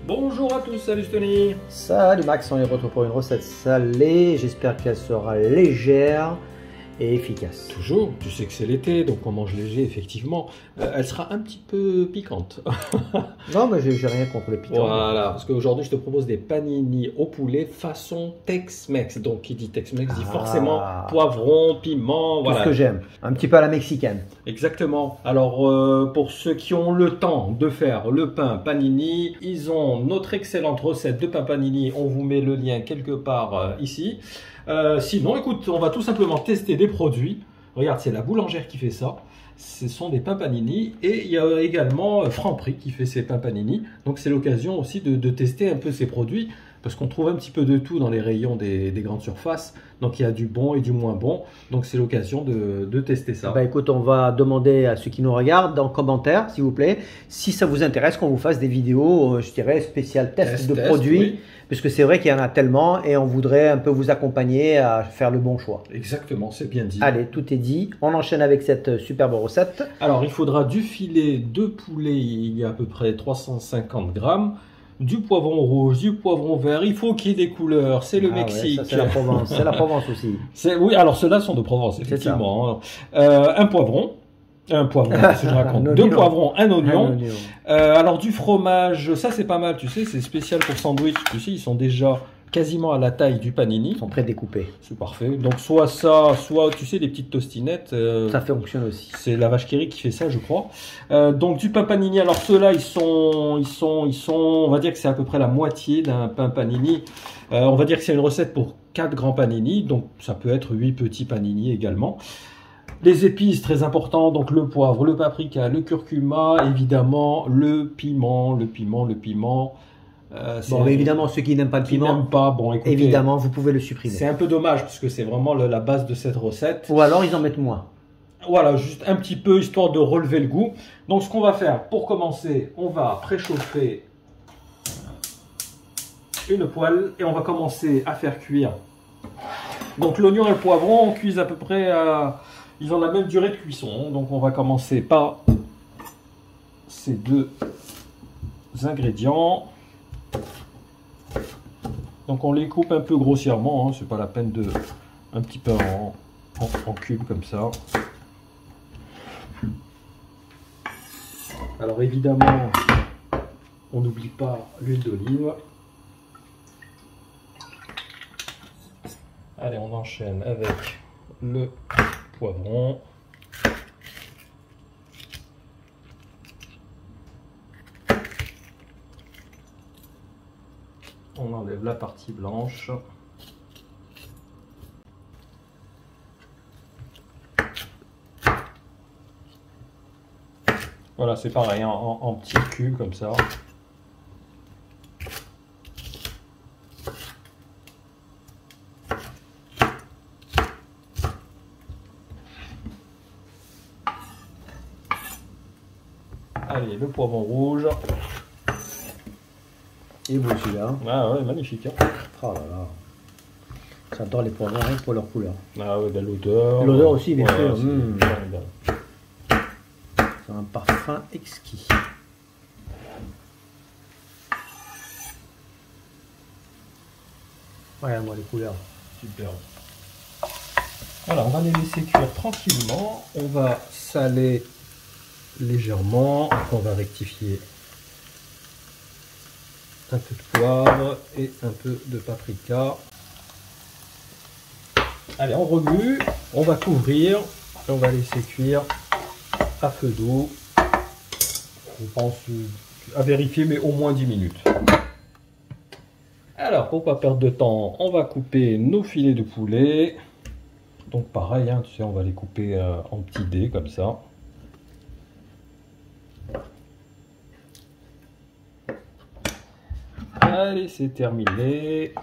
Bonjour à tous, salut Tony. Salut Max, on est retrouvé pour une recette salée. J'espère qu'elle sera légère et efficace. Toujours, tu sais que c'est l'été, donc on mange léger effectivement. Elle sera un petit peu piquante. Non, mais j'ai rien contre les piquants. Voilà, parce qu'aujourd'hui je te propose des panini au poulet façon Tex-Mex. Donc qui dit Tex-Mex dit forcément poivron, piment, Tout ce que j'aime, un petit peu à la mexicaine. Exactement. Alors pour ceux qui ont le temps de faire le pain panini, ils ont notre excellente recette de pain panini. On vous met le lien quelque part ici. Sinon, écoute, on va tout simplement tester des produits. Regarde, c'est la boulangère qui fait ça. Ce sont des pains panini. Et il y a également Franprix qui fait ses pains panini. Donc c'est l'occasion aussi de tester un peu ces produits. Parce qu'on trouve un petit peu de tout dans les rayons des grandes surfaces. Donc il y a du bon et du moins bon. Donc c'est l'occasion de tester ça. Bah écoute, on va demander à ceux qui nous regardent en commentaire, s'il vous plaît, si ça vous intéresse qu'on vous fasse des vidéos, je dirais, spéciales test de produits. Oui. Puisque c'est vrai qu'il y en a tellement et on voudrait un peu vous accompagner à faire le bon choix. Exactement, c'est bien dit. Allez, tout est dit. On enchaîne avec cette superbe recette. Alors il faudra du filet de poulet, il y a à peu près 350 grammes. Du poivron rouge, du poivron vert, il faut qu'il y ait des couleurs, c'est le Mexique. Ouais, c'est la Provence, c'est la Provence aussi. Oui, alors ceux-là sont de Provence, effectivement. Un poivron, si je raconte, deux poivrons, un oignon. Alors du fromage, ça c'est pas mal, tu sais, c'est spécial pour sandwich, tu sais, ils sont déjà quasiment à la taille du panini. Ils sont prédécoupés. C'est parfait. Donc soit ça, soit tu sais les petites tostinettes. Ça fonctionne aussi. C'est la vache qui rit qui fait ça, je crois. Donc du pain panini. Alors ceux-là, ils sont. On va dire que c'est à peu près la moitié d'un pain panini. On va dire que c'est une recette pour 4 grands panini. Donc ça peut être 8 petits panini également. Les épices, très important, donc le poivre, le paprika, le curcuma, évidemment le piment. Bon, mais évidemment, ceux qui n'aiment pas le piment, bon, écoutez, évidemment, vous pouvez le supprimer. C'est un peu dommage parce que c'est vraiment la base de cette recette. Ou alors, ils en mettent moins. Voilà, juste un petit peu, histoire de relever le goût. Donc, ce qu'on va faire, pour commencer, on va préchauffer une poêle et on va commencer à faire cuire. Donc, l'oignon et le poivron, on cuise à peu près, ils ont la même durée de cuisson. Donc, on va commencer par ces deux ingrédients. Donc on les coupe un peu grossièrement, hein, c'est pas la peine de un petit peu en cubes comme ça. Alors évidemment, on n'oublie pas l'huile d'olive. Allez, on enchaîne avec le poivron. On enlève la partie blanche. Voilà, c'est pareil, en petits cubes comme ça. Allez, le poivron rouge. Et vous celui-là. Ah ouais, magnifique. Hein. Oh là là. J'adore les poivrons rien pour leur couleur. Ah ouais, l'odeur. L'odeur aussi, bien sûr. C'est un parfum exquis. Regarde-moi les couleurs. Super. Voilà, on va les laisser cuire tranquillement. On va saler légèrement. On va rectifier un peu de poivre et un peu de paprika. Allez, on remue, on va couvrir et on va laisser cuire à feu doux. Je pense à vérifier, mais au moins 10 minutes. Alors, pour pas perdre de temps, on va couper nos filets de poulet. Donc pareil, hein, tu sais, on va les couper en petits dés comme ça. Allez, c'est terminé.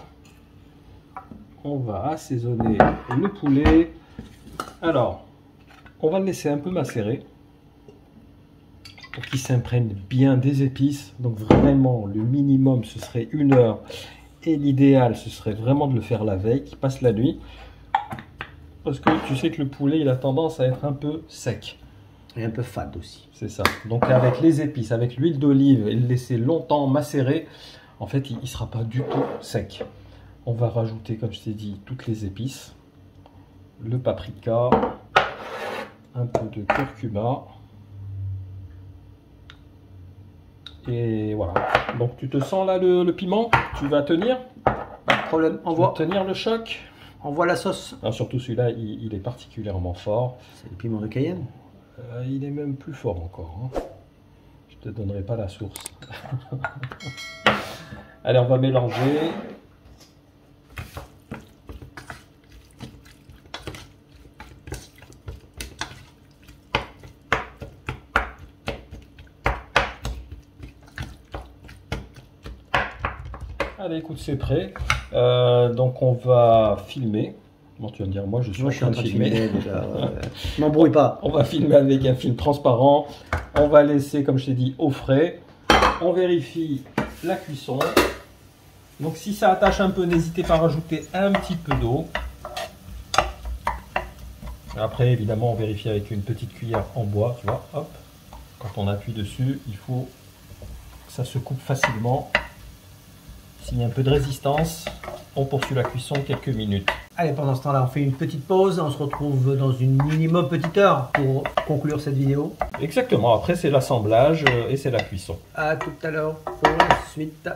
On va assaisonner le poulet. Alors, on va le laisser un peu macérer pour qu'il s'imprègne bien des épices. Donc vraiment, le minimum, ce serait 1 heure. Et l'idéal, ce serait vraiment de le faire la veille, qu'il passe la nuit. Parce que tu sais que le poulet, il a tendance à être un peu sec. Et un peu fade aussi. C'est ça. Donc avec les épices, avec l'huile d'olive et le laisser longtemps macérer, en fait, il ne sera pas du tout sec. On va rajouter, comme je t'ai dit, toutes les épices. Le paprika, un peu de curcuma. Et voilà. Donc tu te sens là le piment? Tu vas tenir? Pas de problème. On va tenir le choc? On voit la sauce. Alors, surtout celui-là, il est particulièrement fort. C'est le piment de Cayenne. Il est même plus fort encore. Hein. Je te donnerai pas la source. Allez, on va mélanger. Allez, écoute, c'est prêt. Donc, on va filmer. Bon, tu vas me dire, moi je suis en train de filmer déjà. M'embrouille pas. On va filmer avec un film transparent. On va laisser, comme je t'ai dit, au frais. On vérifie la cuisson. Donc si ça attache un peu, n'hésitez pas à rajouter un petit peu d'eau. Après, évidemment, on vérifie avec une petite cuillère en bois. Tu vois, hop. Quand on appuie dessus, il faut que ça se coupe facilement. S'il y a un peu de résistance, on poursuit la cuisson quelques minutes. Allez, pendant ce temps-là, on fait une petite pause. On se retrouve dans une minimum petite heure pour conclure cette vidéo. Exactement. Après, c'est l'assemblage et c'est la cuisson. À tout à l'heure pour la suite.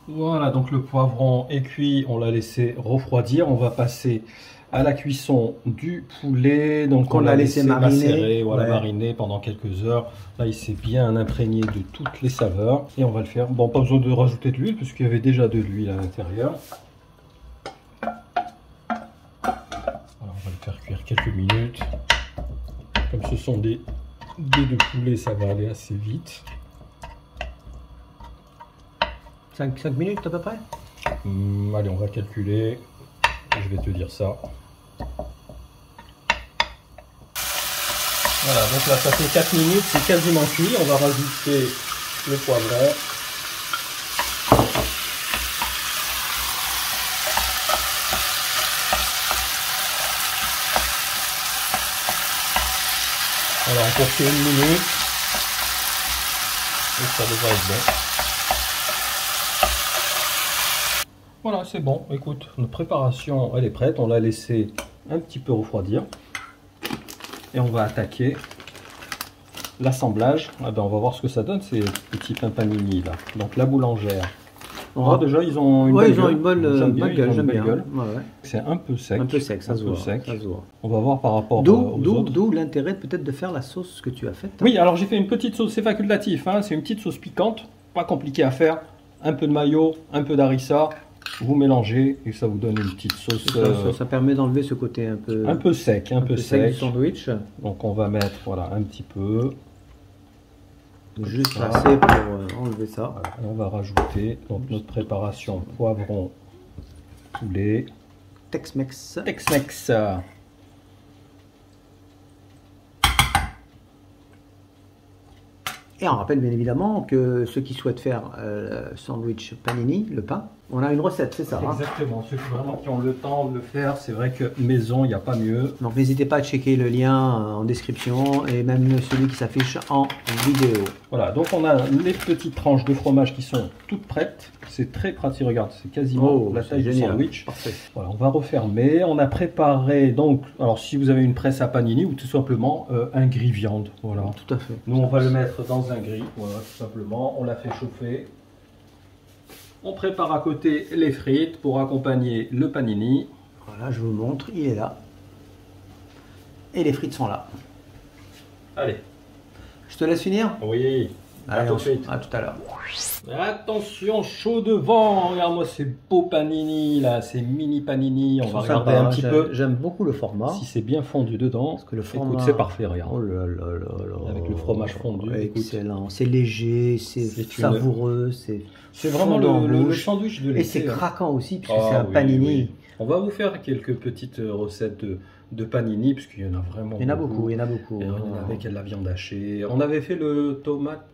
Voilà, donc le poivron est cuit. On l'a laissé refroidir. On va passer à la cuisson du poulet. Donc on l'a laissé macérer, voilà, mariner pendant quelques heures. Là, il s'est bien imprégné de toutes les saveurs. Et on va le faire. Bon, pas besoin de rajouter de l'huile puisqu'il y avait déjà de l'huile à l'intérieur. On va le faire cuire quelques minutes. Comme ce sont des dés de poulet, ça va aller assez vite. 5 minutes à peu près. Allez, on va calculer. Je vais te dire ça. Voilà, donc là ça fait 4 minutes, c'est quasiment cuit. On va rajouter le poivron. Alors on poursuit 1 minute et ça devrait être bon. Voilà, c'est bon. Écoute, notre préparation elle est prête. On l'a laissé un petit peu refroidir et on va attaquer l'assemblage. Ah ben, on va voir ce que ça donne ces petits pains panini là. Donc la boulangère. Oh, déjà ils ont une bonne gueule. J'aime bien. Gueule. Ouais, ouais. C'est un peu sec. Un peu sec, ça se voit. On va voir par rapport aux autres. D'où l'intérêt peut-être de faire la sauce que tu as faite. Oui, alors j'ai fait une petite sauce, c'est facultatif. Hein, c'est une petite sauce piquante, pas compliqué à faire. Un peu de mayo, un peu d'harissa. Vous mélangez et ça vous donne une petite sauce. Ça permet d'enlever ce côté un peu sec, un peu sec du sandwich. Donc on va mettre voilà un petit peu. Juste assez pour enlever ça. Voilà. Et on va rajouter donc notre préparation poivron, poulet, Tex-Mex. Tex-Mex. Et on rappelle bien évidemment que ceux qui souhaitent faire sandwich panini, le pain, on a une recette, c'est ça. Exactement, ceux qui ont le temps de le faire, c'est vrai que maison, il n'y a pas mieux. Donc n'hésitez pas à checker le lien en description et même celui qui s'affiche en vidéo. Voilà, donc on a les petites tranches de fromage qui sont toutes prêtes. C'est très pratique, regarde, c'est quasiment la taille du sandwich. Parfait. Voilà, on va refermer. On a préparé, donc, alors si vous avez une presse à panini ou tout simplement un grille viande. Voilà. Tout à fait. Nous, on va le mettre dans un grille, voilà, tout simplement. On l'a fait chauffer. On prépare à côté les frites pour accompagner le panini. Voilà, je vous montre, il est là. Et les frites sont là. Allez. Je te laisse finir? Oui. Allez, à tout à l'heure. Attention, chaud devant. Regarde-moi ces beaux panini là, ces mini panini. On va regarder un petit peu. J'aime beaucoup le format. Si c'est bien fondu dedans. Parce que le format, écoute, c'est parfait, regarde. Oh là là là là. Avec le fromage fondu. Excellent. C'est léger, c'est savoureux, c'est vraiment le sandwich de l'été. Et c'est craquant aussi, puisque c'est un panini. Oui. On va vous faire quelques petites recettes de panini, puisqu'il y en a vraiment beaucoup. Il y en a beaucoup. Il y en a avec de la viande hachée. On avait fait le tomate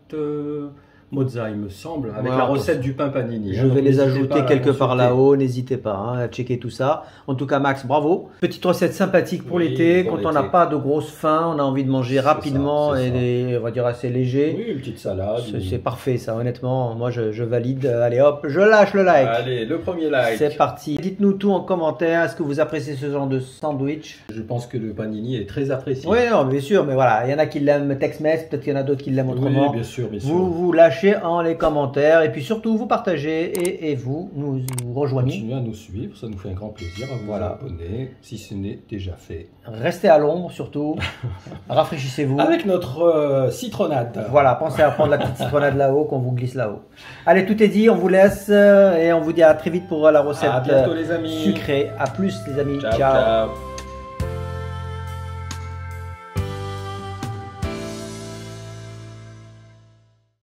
mozza, il me semble, avec Ouais, la recette du pain panini. Je vais les ajouter quelque part là-haut, n'hésitez pas à checker tout ça. En tout cas, Max, bravo. Petite recette sympathique pour l'été, quand on n'a pas de grosse faim, on a envie de manger rapidement et on va dire assez léger. Oui, une petite salade. C'est parfait ça, honnêtement. Moi, je valide. Allez hop, je lâche le like. Allez, le premier like. C'est parti. Dites-nous tout en commentaire. Est-ce que vous appréciez ce genre de sandwich? Je pense que le panini est très apprécié. Oui, non, bien sûr, mais voilà, il y en a qui l'aiment Tex-Mex, peut-être qu'il y en a d'autres qui l'aiment autrement. Oui, bien sûr, bien sûr. Vous lâchez en les commentaires et puis surtout vous partagez et vous nous rejoignez. Continuez à nous suivre, ça nous fait un grand plaisir à vous abonner si ce n'est déjà fait. Restez à l'ombre surtout, rafraîchissez-vous. Avec notre citronnade. Voilà, pensez à prendre la petite citronnade là-haut qu'on vous glisse là-haut. Allez, tout est dit, on vous laisse et on vous dit à très vite pour la recette à bientôt, les amis. sucrée. À plus les amis, Ciao. Ciao.